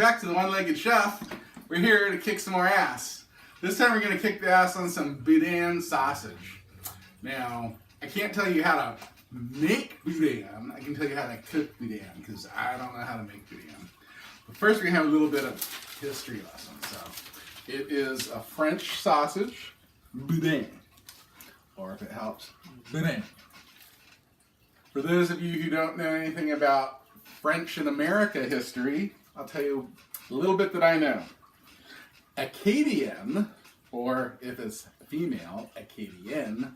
back to the One-Legged Chef. We're here to kick some more ass. This time we're going to kick the ass on some Boudin sausage. Now, I can't tell you how to make Boudin. I can tell you how to cook Boudin because I don't know how to make Boudin. But first we're going to have a little bit of history lesson. So, it is a French sausage, Boudin. Or if it helps, Boudin. For those of you who don't know anything about French and America history, I'll tell you a little bit that I know. Acadian, or if it's female, Acadienne,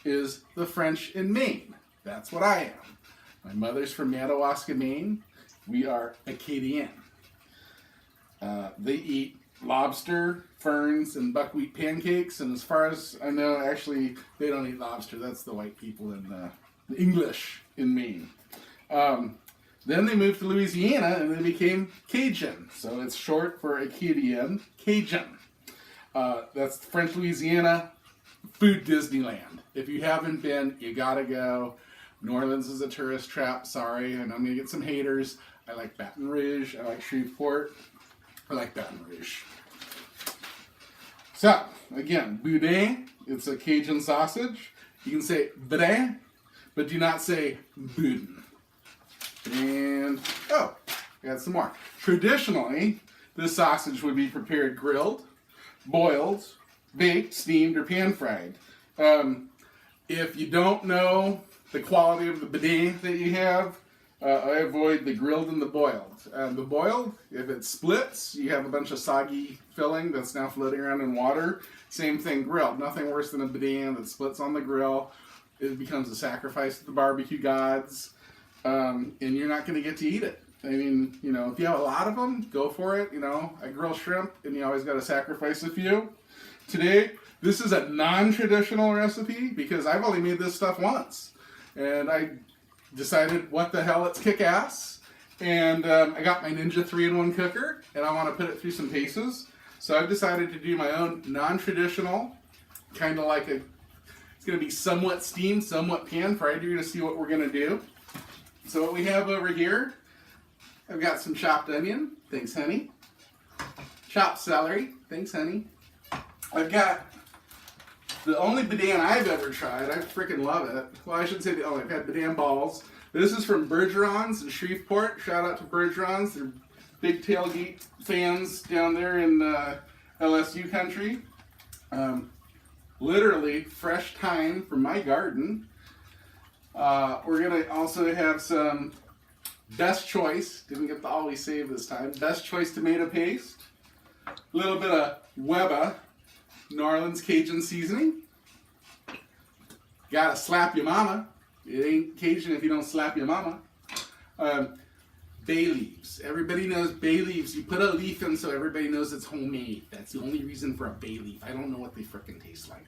is the French in Maine. That's what I am. My mother's from Madawaska, Maine. We are Acadian. They eat lobster, ferns, and buckwheat pancakes, and as far as I know, actually, they don't eat lobster. That's the white people in the English in Maine. Then they moved to Louisiana and they became Cajun. So it's short for Acadian, Cajun. That's French Louisiana food Disneyland. If you haven't been, you gotta go. New Orleans is a tourist trap, sorry, and I'm gonna get some haters. I like Baton Rouge, I like Shreveport, I like Baton Rouge. So, again, Boudin, it's a Cajun sausage. You can say Boudin, but do not say Boudin. And, oh, got some more. Traditionally, this sausage would be prepared grilled, boiled, baked, steamed, or pan-fried. If you don't know the quality of the boudin that you have, I avoid the grilled and the boiled. The boiled, if it splits, you have a bunch of soggy filling that's now floating around in water. Same thing grilled. Nothing worse than a boudin that splits on the grill. It becomes a sacrifice to the barbecue gods. And you're not going to get to eat it. I mean, you know, if you have a lot of them, go for it. You know, I grill shrimp, and you always got to sacrifice a few. Today, this is a non-traditional recipe because I've only made this stuff once. And I decided, what the hell, let's kick ass. And I got my Ninja 3-in-1 cooker, and I want to put it through some paces. So I've decided to do my own non-traditional, kind of like it's going to be somewhat steamed, somewhat pan-fried. You're going to see what we're going to do. So what we have over here, I've got some chopped onion, thanks honey. Chopped celery, thanks honey. I've got the only boudin I've ever tried, I freaking love it. Well, I shouldn't say the only, I've had boudin balls. This is from Bergeron's in Shreveport. Shout out to Bergeron's, they're big tailgate fans down there in LSU country. Literally fresh thyme from my garden. We're going to also have some Best Choice, didn't get the always save this time, Best Choice tomato paste, a little bit of Weba, New Orleans Cajun seasoning. Gotta slap your mama. It ain't Cajun if you don't slap your mama. Bay leaves. Everybody knows bay leaves. You put a leaf in so everybody knows it's homemade. That's the only reason for a bay leaf. I don't know what they frickin' taste like.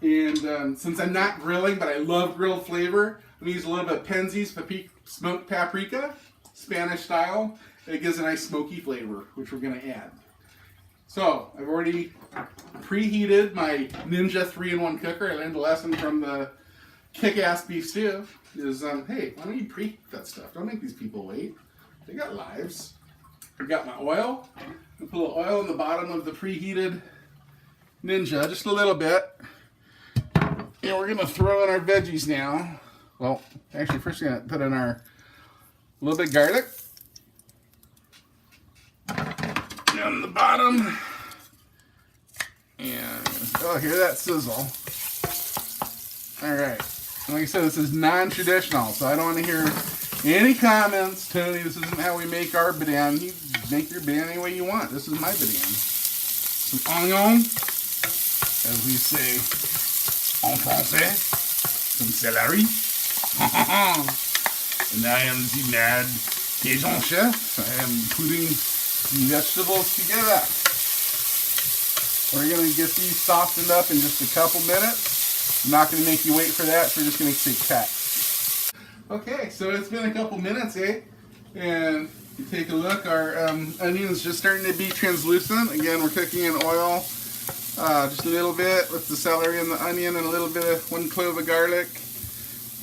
And since I'm not grilling, but I love grilled flavor, I'm going to use a little bit of Penzeys smoked paprika, Spanish style. It gives a nice smoky flavor, which we're going to add. So, I've already preheated my Ninja 3-in-1 cooker. I learned a lesson from the kick-ass beef stew. Is, hey, why don't you preheat that stuff? Don't make these people wait. They got lives. I've got my oil. I put a little oil in the bottom of the preheated Ninja, just a little bit. And we're going to throw in our veggies now. Well, actually, first we're going to put in our little bit of garlic. Down the bottom. And, oh, hear that sizzle. Alright. Like I said, this is non-traditional, so I don't want to hear any comments. Tony, this isn't how we make our boudin. You make your boudin any way you want. This is my boudin. Some onion, as we say en français, some celery. And I am the mad Cajun chef. I am putting vegetables together. We're going to get these softened up in just a couple minutes. I'm not going to make you wait for that, so we're just going to say cut. Okay, so it's been a couple minutes, eh? And you take a look, our onion is just starting to be translucent. Again, we're cooking in oil. Just a little bit with the celery and the onion and a little bit of 1 clove of garlic.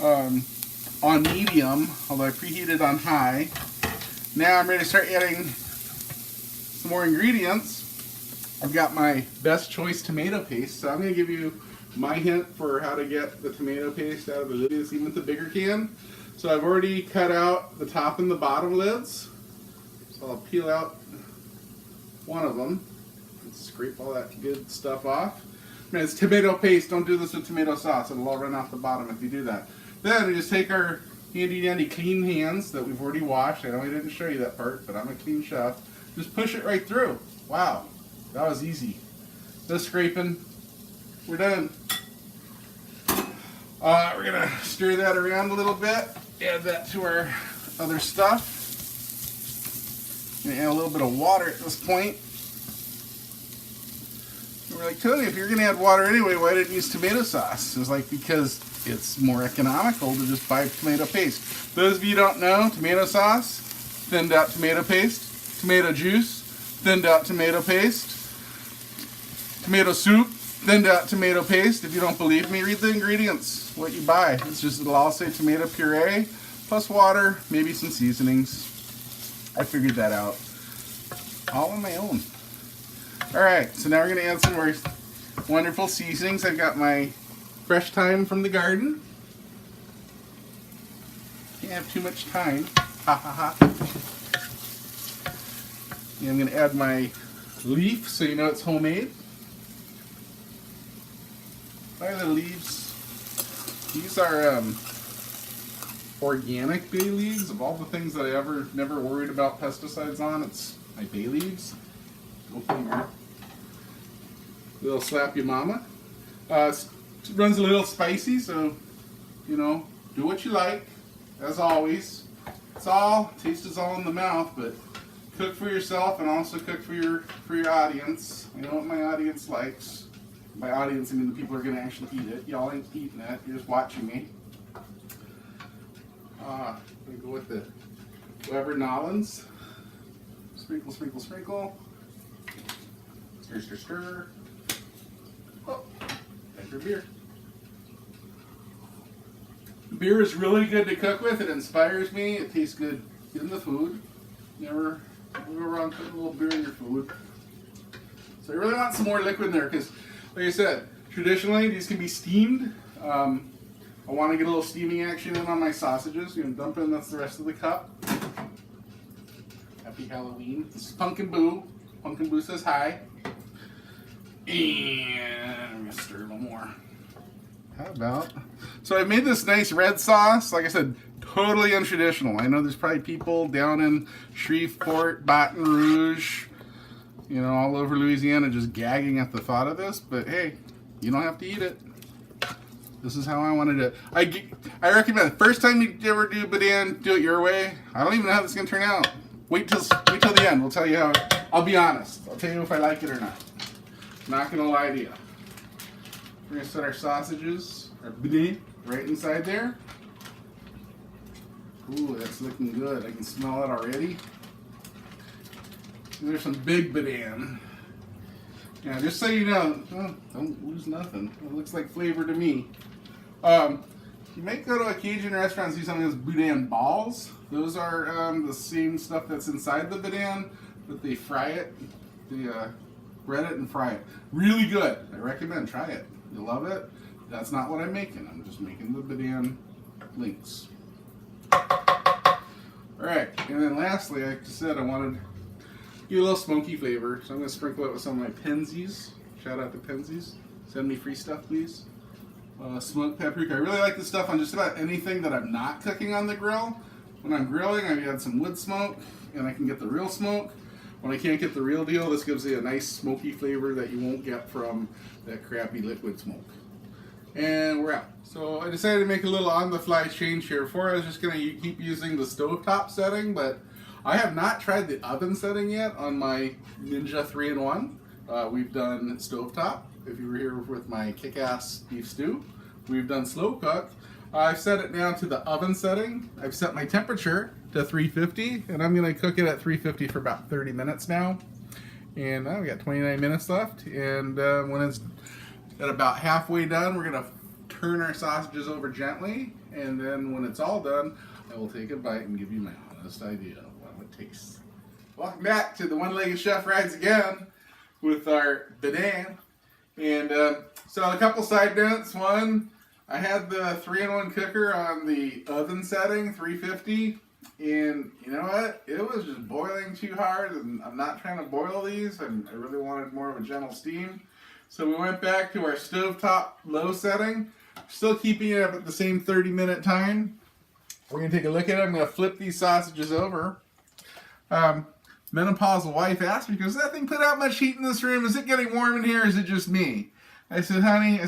On medium, although I preheated on high. Now I'm ready to start adding some more ingredients, I've got my best choice tomato paste. So I'm going to give you my hint for how to get the tomato paste out of the lid, even with the bigger can. So I've already cut out the top and the bottom lids. So I'll peel out one of them and scrape all that good stuff off. I mean, it's tomato paste. Don't do this with tomato sauce. It'll all run off the bottom if you do that. Then we just take our handy dandy clean hands that we've already washed. I know I didn't show you that part, but I'm a clean chef. Just push it right through. Wow, that was easy. Just scraping. We're done. We're gonna stir that around a little bit. Add that to our other stuff. Gonna add a little bit of water at this point. We're like, Tony, if you're gonna add water anyway, why didn't you use tomato sauce? It was like, because it's more economical to just buy tomato paste. Those of you who don't know, tomato sauce, thinned out tomato paste, tomato juice, thinned out tomato paste, tomato soup, thinned out tomato paste. If you don't believe me, read the ingredients, what you buy. It's just, it'll all say tomato puree, plus water, maybe some seasonings. I figured that out all on my own. Alright, so now we're going to add some more wonderful seasonings. I've got my fresh thyme from the garden. Can't have too much thyme. Ha ha ha. And I'm going to add my leaf so you know it's homemade. Buy the leaves. These are organic bay leaves. Of all the things that I never worried about pesticides on, it's my bay leaves. Go figure. Little slap your mama. It runs a little spicy, so you know, do what you like. As always, taste is all in the mouth, but cook for yourself and also cook for your audience. I know what my audience likes. By audience, I mean the people who are going to actually eat it. Y'all ain't eating it. You're just watching me. I'm going to go with the Weber Nollins. Sprinkle, sprinkle, sprinkle. Stir, stir, stir. Oh, take your beer. Beer is really good to cook with. It inspires me. It tastes good in the food. Never go wrong putting a little beer in your food. So I really want some more liquid in there because, like I said, traditionally these can be steamed. I want to get a little steaming action in on my sausages. You know, dump in, that's the rest of the cup. Happy Halloween. This is Pumpkin Boo. Pumpkin Boo says hi. And I'm going to stir a little more. How about? So I made this nice red sauce. Like I said, totally untraditional. I know there's probably people down in Shreveport, Baton Rouge, you know, all over Louisiana just gagging at the thought of this. But hey, you don't have to eat it. This is how I wanted it. I recommend the first time you ever do boudin, do it your way. I don't even know how this is going to turn out. Wait till the end. We'll tell you how. I'll be honest. I'll tell you if I like it or not. I'm not going to lie to you. We're going to set our sausages, our boudin, right inside there. Ooh, that's looking good. I can smell it already. There's some big boudin. Now, just so you know, don't lose nothing. It looks like flavor to me. You might go to a Cajun restaurant and see some of those boudin balls. Those are the same stuff that's inside the boudin, but they fry it. They bread it and fry it. Really good. I recommend. Try it. You'll love it. That's not what I'm making. I'm just making the boudin links. Alright, and then lastly, like I said, I wanted to get a little smoky flavor, so I'm going to sprinkle it with some of my Penzies. Shout out to Penzies. Send me free stuff, please. Smoked paprika. I really like this stuff on just about anything that I'm not cooking on the grill. When I'm grilling, I add some wood smoke, and I can get the real smoke. When I can't get the real deal, this gives you a nice smoky flavor that you won't get from that crappy liquid smoke. And we're out. So I decided to make a little on-the-fly change here. Before I was just going to keep using the stovetop setting, but I have not tried the oven setting yet on my Ninja 3-in-1. We've done stovetop. If you were here with my kick-ass beef stew, we've done slow cook. I've set it down to the oven setting. I've set my temperature to 350, and I'm going to cook it at 350 for about 30 minutes now. And we got 29 minutes left. And when it's at about halfway done, we're going to turn our sausages over gently. And then when it's all done, I will take a bite and give you my honest idea of how it tastes. Welcome back to the One-Legged Chef Rides Again with our Boudin. And so a couple side notes. One, I had the 3-in-1 cooker on the oven setting, 350. And you know what? It was just boiling too hard, and I'm not trying to boil these. I really wanted more of a gentle steam. So we went back to our stovetop low setting, still keeping it up at the same 30-minute time. We're going to take a look at it. I'm going to flip these sausages over. Menopausal wife asked me, "Does that thing put out much heat in this room? Is it getting warm in here? Or is it just me?" I said, "Honey,"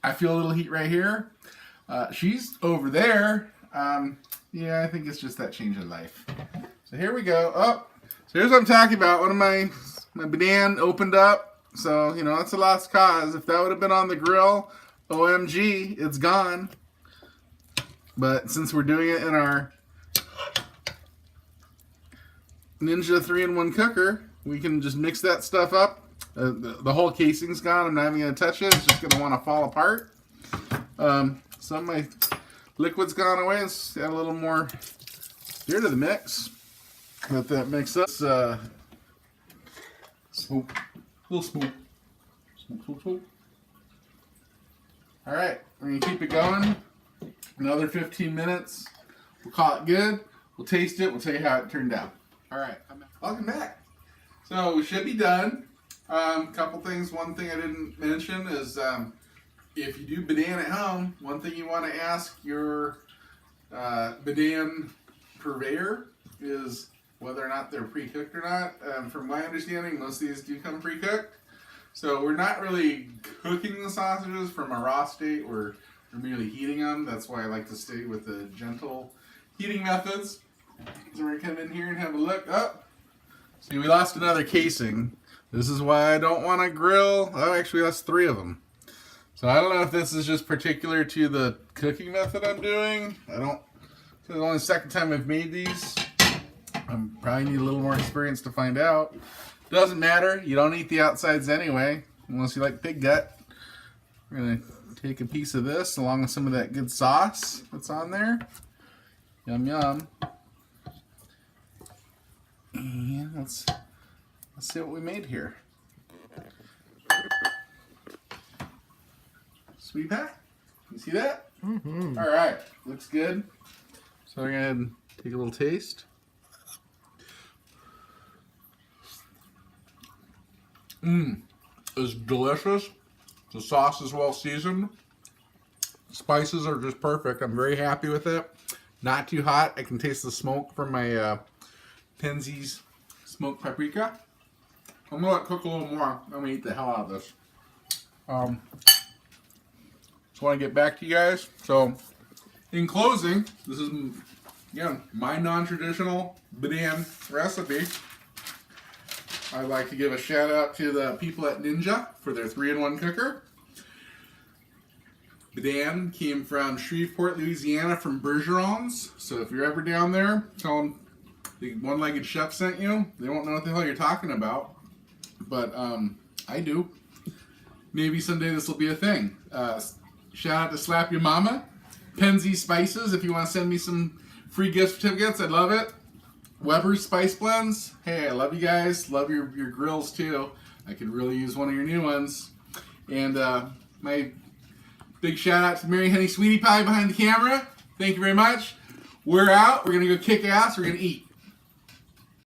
"I feel a little heat right here." She's over there. Yeah, I think it's just that change in life. So here we go. Oh, so here's what I'm talking about. One of my Boudin opened up. So, you know, that's a lost cause. If that would have been on the grill, OMG, it's gone. But since we're doing it in our Ninja 3-in-1 cooker, we can just mix that stuff up. The whole casing's gone. I'm not even going to touch it. It's just going to want to fall apart. Some of my liquid's gone away. Let's add a little more beer to the mix. Let that mix up. Swoop. A little swoop. Swoop, swoop, swoop. Alright, we're going to keep it going. Another 15 minutes. We'll call it good. We'll taste it. We'll tell you how it turned out. Alright, welcome back. So we should be done. Couple things. One thing I didn't mention is if you do Boudin at home, one thing you want to ask your Boudin purveyor is whether or not they're pre-cooked or not. From my understanding, most of these do come pre-cooked. So we're not really cooking the sausages from a raw state. We're merely heating them. That's why I like to stay with the gentle heating methods. So we're going to come in here and have a look. Oh, see, we lost another casing. This is why I don't want to grill. Oh, actually, that's 3 of them. So I don't know if this is just particular to the cooking method I'm doing. It's only the second time I've made these. I probably need a little more experience to find out. Doesn't matter. You don't eat the outsides anyway, unless you like pig gut. We're going to take a piece of this along with some of that good sauce that's on there. Yum, yum. And let's see what we made here. Sweet pie. You see that? Mm-hmm. All right. Looks good. So we're going to take a little taste. It's delicious. The sauce is well seasoned. Spices are just perfect. I'm very happy with it. Not too hot. I can taste the smoke from my Penzeys smoked paprika. I'm going to let it cook a little more. I'm going to eat the hell out of this. Just want to get back to you guys. So, in closing, this is, again, my non-traditional Boudin recipe. I'd like to give a shout out to the people at Ninja for their 3-in-1 cooker. Boudin came from Shreveport, Louisiana, from Bergeron's. So if you're ever down there, tell them the One-Legged Chef sent you. They won't know what the hell you're talking about. But I do. Maybe someday this will be a thing. Shout out to Slap Your Mama. Penzeys Spices, if you want to send me some free gift certificates, I'd love it. Weber's Spice Blends. Hey, I love you guys. Love your grills too. I could really use one of your new ones. And my big shout out to Mary Honey Sweetie Pie behind the camera. Thank you very much. We're out. We're going to go kick ass. We're going to eat.